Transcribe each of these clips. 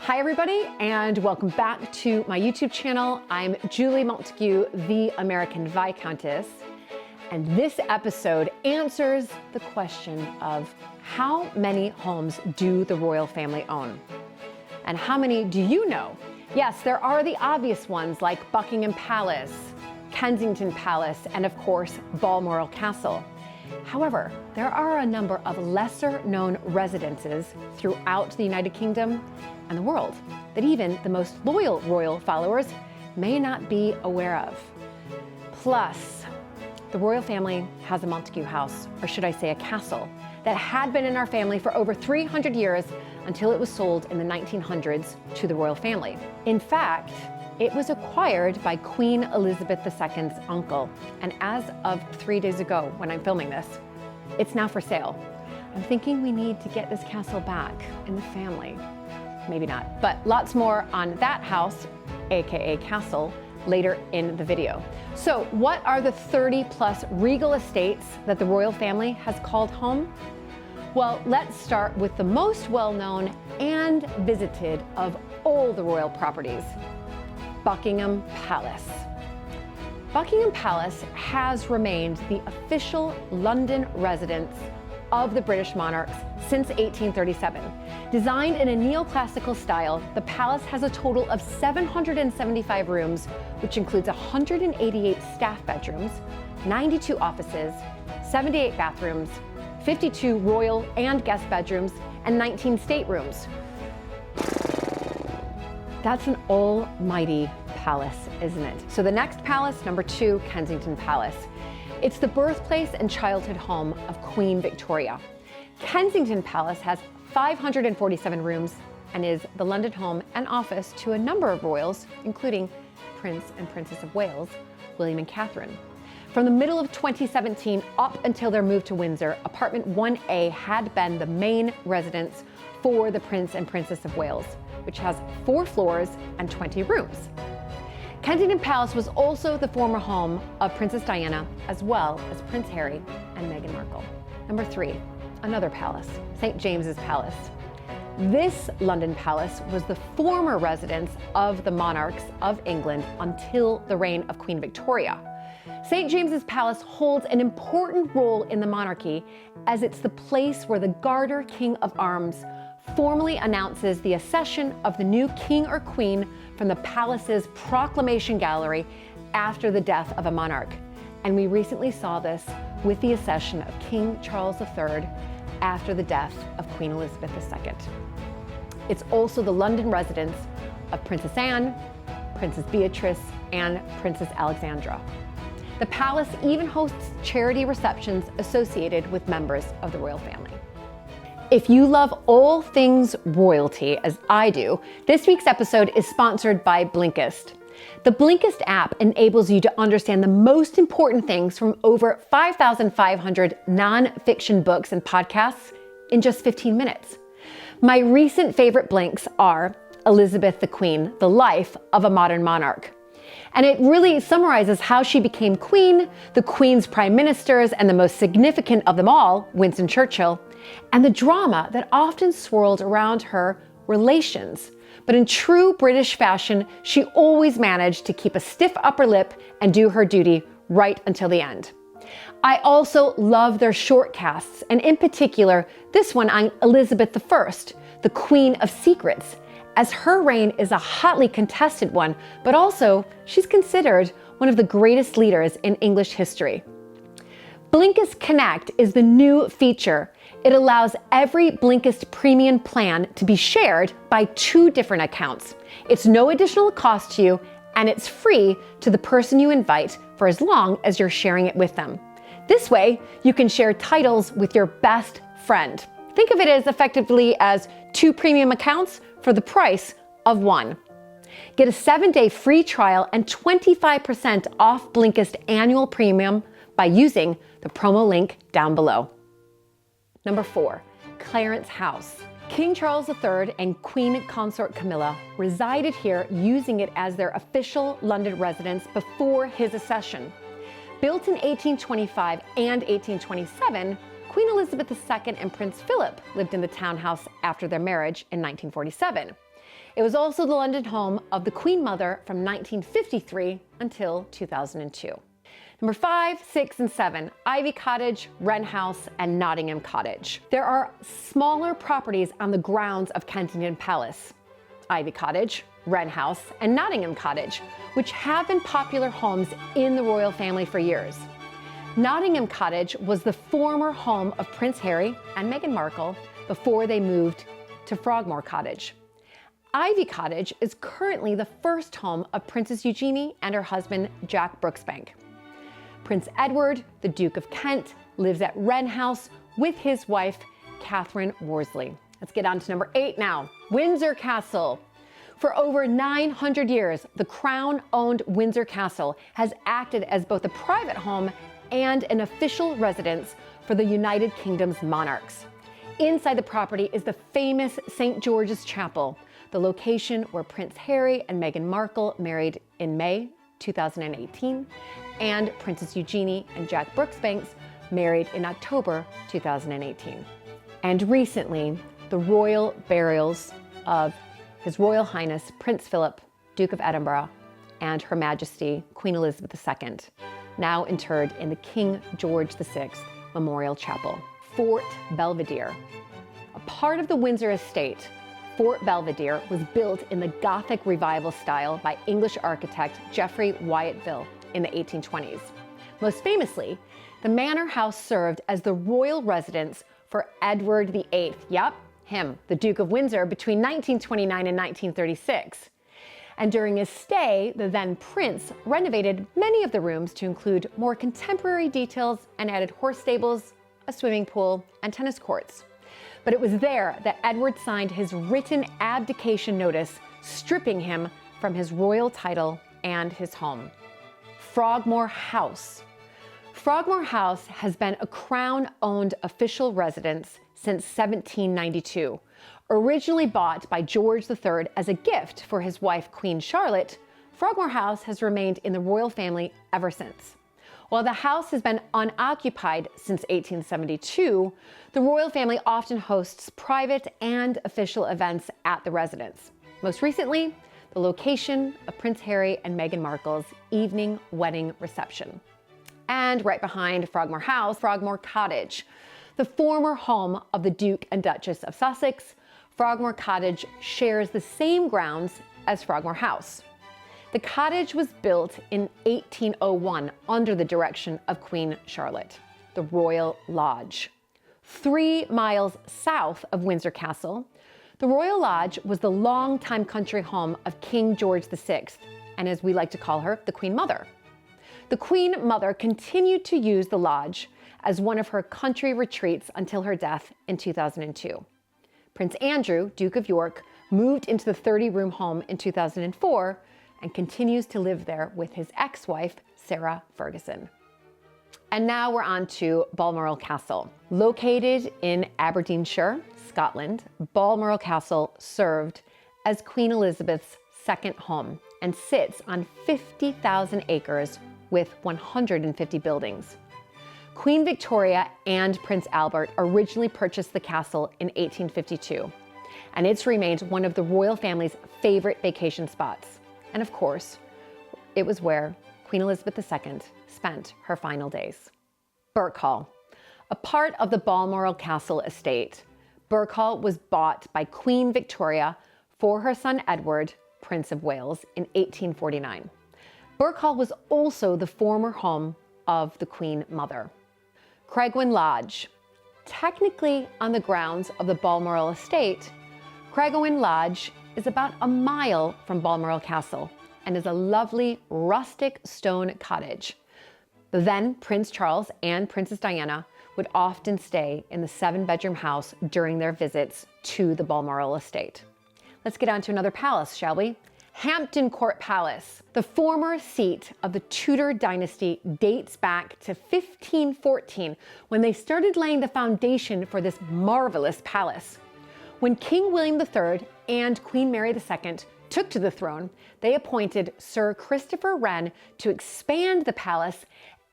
Hi everybody, and welcome back to my YouTube channel. I'm Julie Montague, the American Viscountess, and this episode answers the question of how many homes do the royal family own? And how many do you know? Yes, there are the obvious ones like Buckingham Palace, Kensington Palace, and of course, Balmoral Castle. However, there are a number of lesser known residences throughout the United Kingdom and the world that even the most loyal royal followers may not be aware of. Plus, the royal family has a Montague house, or should I say a castle, that had been in our family for over 300 years until it was sold in the 1900s to the royal family. In fact, it was acquired by Queen Elizabeth II's uncle, and as of 3 days ago when I'm filming this, it's now for sale. I'm thinking we need to get this castle back in the family. Maybe not, but lots more on that house, aka castle, later in the video. So what are the 30 plus regal estates that the royal family has called home? Well, let's start with the most well-known and visited of all the royal properties, Buckingham Palace. Buckingham Palace has remained the official London residence of the British monarchs since 1837. Designed in a neoclassical style, the palace has a total of 775 rooms, which includes 188 staff bedrooms, 92 offices, 78 bathrooms, 52 royal and guest bedrooms, and 19 staterooms. That's an almighty palace, isn't it? So the next palace, number 2, Kensington Palace. It's the birthplace and childhood home of Queen Victoria. Kensington Palace has 547 rooms and is the London home and office to a number of royals, including Prince and Princess of Wales, William and Catherine. From the middle of 2017 up until their move to Windsor, apartment 1A had been the main residence for the Prince and Princess of Wales, which has 4 floors and 20 rooms. Kensington Palace was also the former home of Princess Diana, as well as Prince Harry and Meghan Markle. Number 3, another palace, St. James's Palace. This London palace was the former residence of the monarchs of England until the reign of Queen Victoria. St. James's Palace holds an important role in the monarchy as it's the place where the Garter King of Arms formally announces the accession of the new king or queen from the palace's proclamation gallery after the death of a monarch. And we recently saw this with the accession of King Charles III after the death of Queen Elizabeth II. It's also the London residence of Princess Anne, Princess Beatrice, and Princess Alexandra. The palace even hosts charity receptions associated with members of the royal family. If you love all things royalty, as I do, this week's episode is sponsored by Blinkist. The Blinkist app enables you to understand the most important things from over 5,500 non-fiction books and podcasts in just 15 minutes. My recent favorite blinks are Elizabeth the Queen, The Life of a Modern Monarch. And it really summarizes how she became queen, the Queen's prime ministers, and the most significant of them all, Winston Churchill, and the drama that often swirled around her relations. But in true British fashion, she always managed to keep a stiff upper lip and do her duty right until the end. I also love their shortcasts, and in particular, this one on Elizabeth I, the Queen of Secrets, as her reign is a hotly contested one, but also she's considered one of the greatest leaders in English history. Blinkist Connect is the new feature. It allows every Blinkist premium plan to be shared by 2 different accounts. It's no additional cost to you, and it's free to the person you invite for as long as you're sharing it with them. This way, you can share titles with your best friend. Think of it as effectively as 2 premium accounts for the price of 1. Get a 7-day free trial and 25% off Blinkist annual premium by using the promo link down below. Number 4, Clarence House. King Charles III and Queen Consort Camilla resided here using it as their official London residence before his accession. Built in 1825 and 1827, Queen Elizabeth II and Prince Philip lived in the townhouse after their marriage in 1947. It was also the London home of the Queen Mother from 1953 until 2002. Number 5, 6, and 7, Ivy Cottage, Wren House, and Nottingham Cottage. There are smaller properties on the grounds of Kensington Palace, Ivy Cottage, Wren House, and Nottingham Cottage, which have been popular homes in the royal family for years. Nottingham Cottage was the former home of Prince Harry and Meghan Markle before they moved to Frogmore Cottage. Ivy Cottage is currently the first home of Princess Eugenie and her husband, Jack Brooksbank. Prince Edward, the Duke of Kent, lives at Wren House with his wife, Catherine Worsley. Let's get on to number 8 now, Windsor Castle. For over 900 years, the Crown-owned Windsor Castle has acted as both a private home and an official residence for the United Kingdom's monarchs. Inside the property is the famous St. George's Chapel, the location where Prince Harry and Meghan Markle married in May 2018, and Princess Eugenie and Jack Brooksbank married in October 2018. And recently, the royal burials of His Royal Highness Prince Philip, Duke of Edinburgh, and Her Majesty Queen Elizabeth II, now interred in the King George VI Memorial Chapel. Fort Belvedere. A part of the Windsor estate, Fort Belvedere was built in the Gothic Revival style by English architect Geoffrey Wyatville in the 1820s. Most famously, the manor house served as the royal residence for Edward VIII, yep, him, the Duke of Windsor, between 1929 and 1936. And during his stay, the then prince renovated many of the rooms to include more contemporary details and added horse stables, a swimming pool, and tennis courts. But it was there that Edward signed his written abdication notice, stripping him from his royal title and his home. Frogmore House. Frogmore House has been a Crown-owned official residence since 1792. Originally bought by George III as a gift for his wife Queen Charlotte, Frogmore House has remained in the royal family ever since. While the house has been unoccupied since 1872, the royal family often hosts private and official events at the residence. Most recently, the location of Prince Harry and Meghan Markle's evening wedding reception. And right behind Frogmore House, Frogmore Cottage. The former home of the Duke and Duchess of Sussex, Frogmore Cottage shares the same grounds as Frogmore House. The cottage was built in 1801 under the direction of Queen Charlotte, the Royal Lodge. 3 miles south of Windsor Castle, the Royal Lodge was the longtime country home of King George VI, and as we like to call her, the Queen Mother. The Queen Mother continued to use the lodge as one of her country retreats until her death in 2002. Prince Andrew, Duke of York, moved into the 30-room home in 2004 and continues to live there with his ex-wife, Sarah Ferguson. And now we're on to Balmoral Castle. Located in Aberdeenshire, Scotland, Balmoral Castle served as Queen Elizabeth's second home and sits on 50,000 acres with 150 buildings. Queen Victoria and Prince Albert originally purchased the castle in 1852, and it's remained one of the royal family's favorite vacation spots. And of course, it was where Queen Elizabeth II spent her final days. Birk Hall. A part of the Balmoral Castle estate, Birk Hall was bought by Queen Victoria for her son Edward, Prince of Wales, in 1849. Birk Hall was also the former home of the Queen Mother. Craiggwyn Lodge. Technically on the grounds of the Balmoral estate, Craiggwyn Lodge is about a mile from Balmoral Castle and is a lovely rustic stone cottage. The then Prince Charles and Princess Diana would often stay in the 7-bedroom house during their visits to the Balmoral estate. Let's get on to another palace, shall we? Hampton Court Palace. The former seat of the Tudor dynasty dates back to 1514, when they started laying the foundation for this marvelous palace. When King William III and Queen Mary II took to the throne, they appointed Sir Christopher Wren to expand the palace,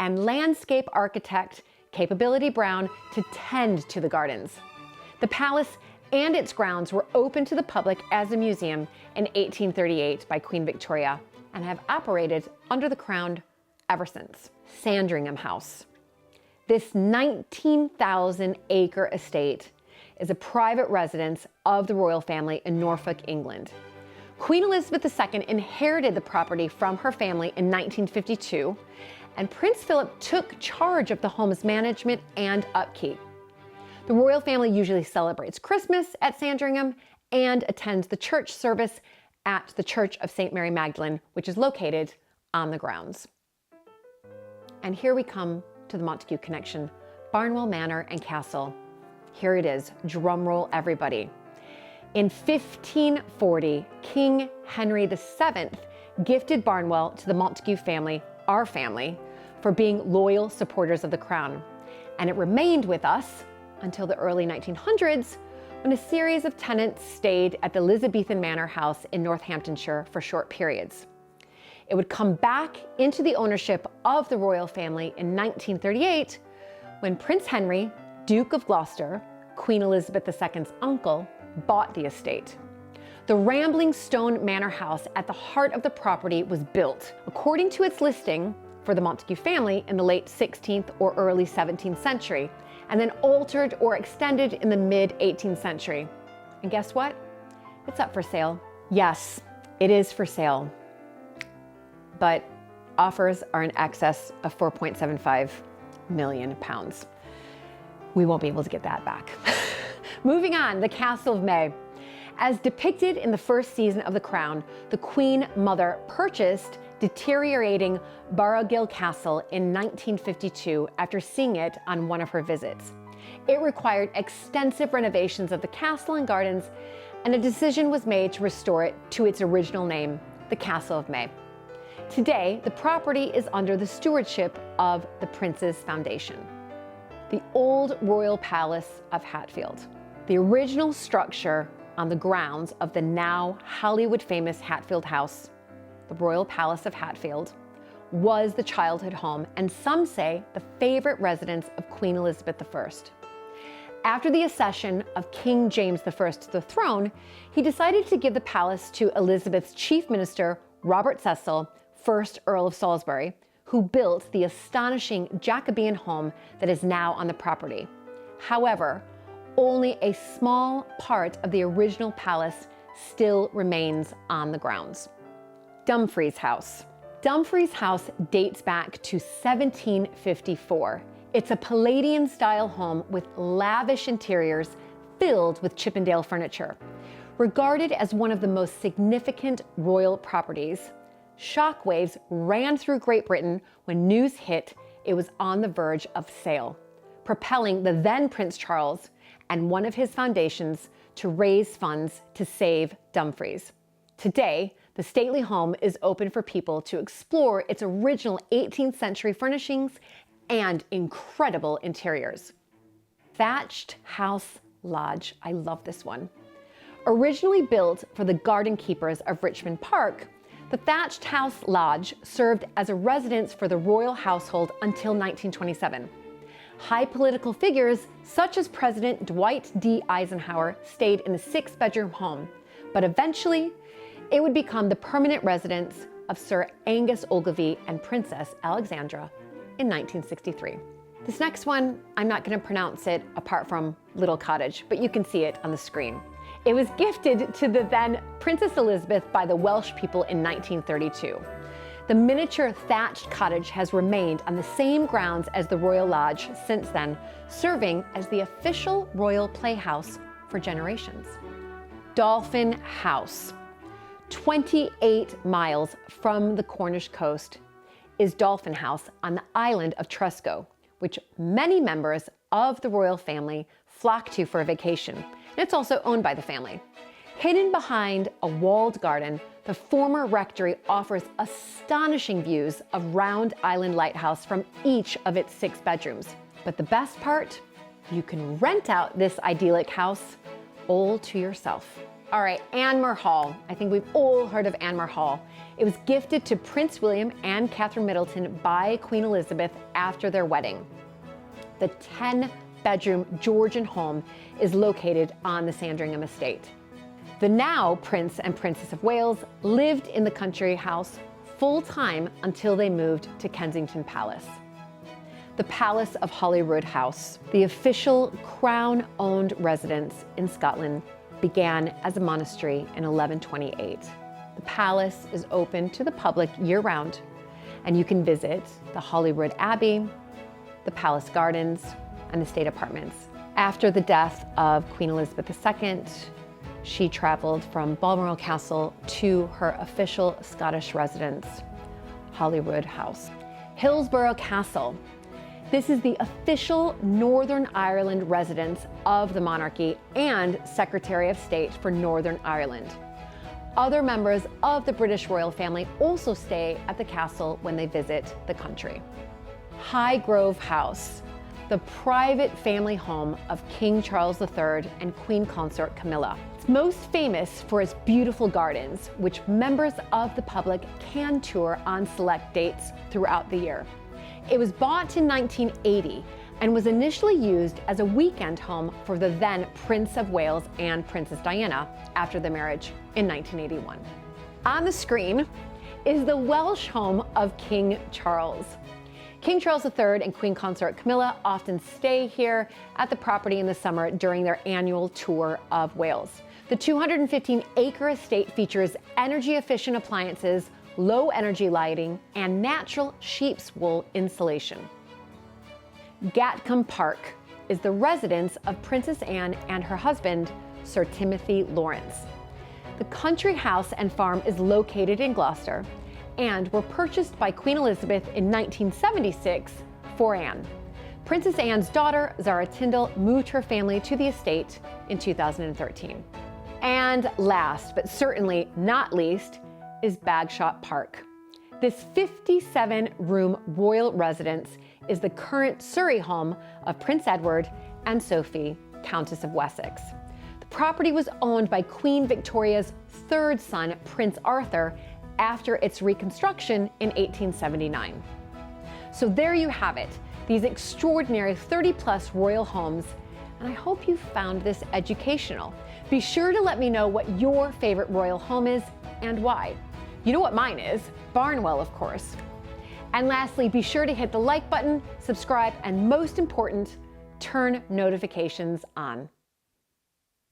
and landscape architect Capability Brown, to tend to the gardens. The palace and its grounds were opened to the public as a museum in 1838 by Queen Victoria and have operated under the Crown ever since. Sandringham House. This 19,000-acre estate is a private residence of the royal family in Norfolk, England. Queen Elizabeth II inherited the property from her family in 1952, and Prince Philip took charge of the home's management and upkeep. The royal family usually celebrates Christmas at Sandringham and attends the church service at the Church of St. Mary Magdalene, which is located on the grounds. And here we come to the Montague connection, Barnwell Manor and Castle. Here it is, drum roll everybody. In 1540, King Henry VII gifted Barnwell to the Montague family, our family, for being loyal supporters of the crown. And it remained with us until the early 1900s, when a series of tenants stayed at the Elizabethan Manor House in Northamptonshire for short periods. It would come back into the ownership of the royal family in 1938 when Prince Henry, Duke of Gloucester, Queen Elizabeth II's uncle, bought the estate. The rambling stone manor house at the heart of the property was built, according to its listing, for the Montague family in the late 16th or early 17th century, and then altered or extended in the mid-18th century. And guess what? It's up for sale. Yes, it is for sale. But offers are in excess of £4.75 million. We won't be able to get that back. Moving on, the Castle of May. As depicted in the first season of The Crown, the Queen Mother purchased deteriorating Barnwell Castle in 1952 after seeing it on one of her visits. It required extensive renovations of the castle and gardens, and a decision was made to restore it to its original name, the Castle of May. Today, the property is under the stewardship of the Prince's Foundation. The old royal palace of Hatfield. The original structure on the grounds of the now Hollywood-famous Hatfield House, the Royal Palace of Hatfield, was the childhood home and some say the favorite residence of Queen Elizabeth I. After the accession of King James I to the throne, he decided to give the palace to Elizabeth's chief minister, Robert Cecil, 1st Earl of Salisbury, who built the astonishing Jacobean home that is now on the property. However, only a small part of the original palace still remains on the grounds. Dumfries House. Dumfries House dates back to 1754. It's a Palladian-style home with lavish interiors filled with Chippendale furniture. Regarded as one of the most significant royal properties, shockwaves ran through Great Britain when news hit it was on the verge of sale, propelling the then Prince Charles and one of his foundations to raise funds to save Dumfries. Today, the stately home is open for people to explore its original 18th century furnishings and incredible interiors. Thatched House Lodge. I love this one. Originally built for the garden keepers of Richmond Park, the Thatched House Lodge served as a residence for the royal household until 1927. High political figures, such as President Dwight D. Eisenhower, stayed in the 6-bedroom home, but eventually it would become the permanent residence of Sir Angus Ogilvy and Princess Alexandra in 1963. This next one, I'm not going to pronounce it apart from Little Cottage, but you can see it on the screen. It was gifted to the then Princess Elizabeth by the Welsh people in 1932. The miniature thatched cottage has remained on the same grounds as the Royal Lodge since then, serving as the official royal playhouse for generations. Dolphin House. 28 miles from the Cornish coast is Dolphin House on the island of Tresco, which many members of the royal family flock to for a vacation. And it's also owned by the family. Hidden behind a walled garden, the former rectory offers astonishing views of Round Island Lighthouse from each of its 6 bedrooms. But the best part, you can rent out this idyllic house all to yourself. All right, Anmore Hall. I think we've all heard of Anmore Hall. It was gifted to Prince William and Catherine Middleton by Queen Elizabeth after their wedding. The 10-bedroom Georgian home is located on the Sandringham estate. The now Prince and Princess of Wales lived in the country house full-time until they moved to Kensington Palace. The Palace of Holyroodhouse, the official Crown-owned residence in Scotland, began as a monastery in 1128. The palace is open to the public year-round, and you can visit the Holyrood Abbey, the palace gardens, and the state apartments. After the death of Queen Elizabeth II, she traveled from Balmoral Castle to her official Scottish residence, Holyroodhouse. Hillsborough Castle. This is the official Northern Ireland residence of the monarchy and Secretary of State for Northern Ireland. Other members of the British royal family also stay at the castle when they visit the country. HIGHGROVE House, the private family home of King Charles III and Queen Consort Camilla. It's most famous for its beautiful gardens, which members of the public can tour on select dates throughout the year. It was bought in 1980 and was initially used as a weekend home for the then Prince of Wales and Princess Diana after the marriage in 1981. On the screen is the Welsh home of King Charles. King Charles III and Queen Consort Camilla often stay here at the property in the summer during their annual tour of Wales. The 215-acre estate features energy-efficient appliances, low-energy lighting, and natural sheep's wool insulation. GATCOMBE Park is the residence of Princess Anne and her husband, Sir Timothy Lawrence. The country house and farm is located in Gloucester and were purchased by Queen Elizabeth in 1976 for Anne. Princess Anne's daughter, Zara Tyndall, moved her family to the estate in 2013. And last, but certainly not least, is BAGSHOT Park. This 57-room royal residence is the current Surrey home of Prince Edward and Sophie, Countess of Wessex. The property was owned by Queen Victoria's third son, Prince Arthur, after its reconstruction in 1879. So there you have it, these extraordinary 30-plus royal homes, and I hope you found this educational. Be sure to let me know what your favorite royal home is and why. You know what mine is, Barnwell, of course. And lastly, be sure to hit the like button, subscribe, and most important, turn notifications on.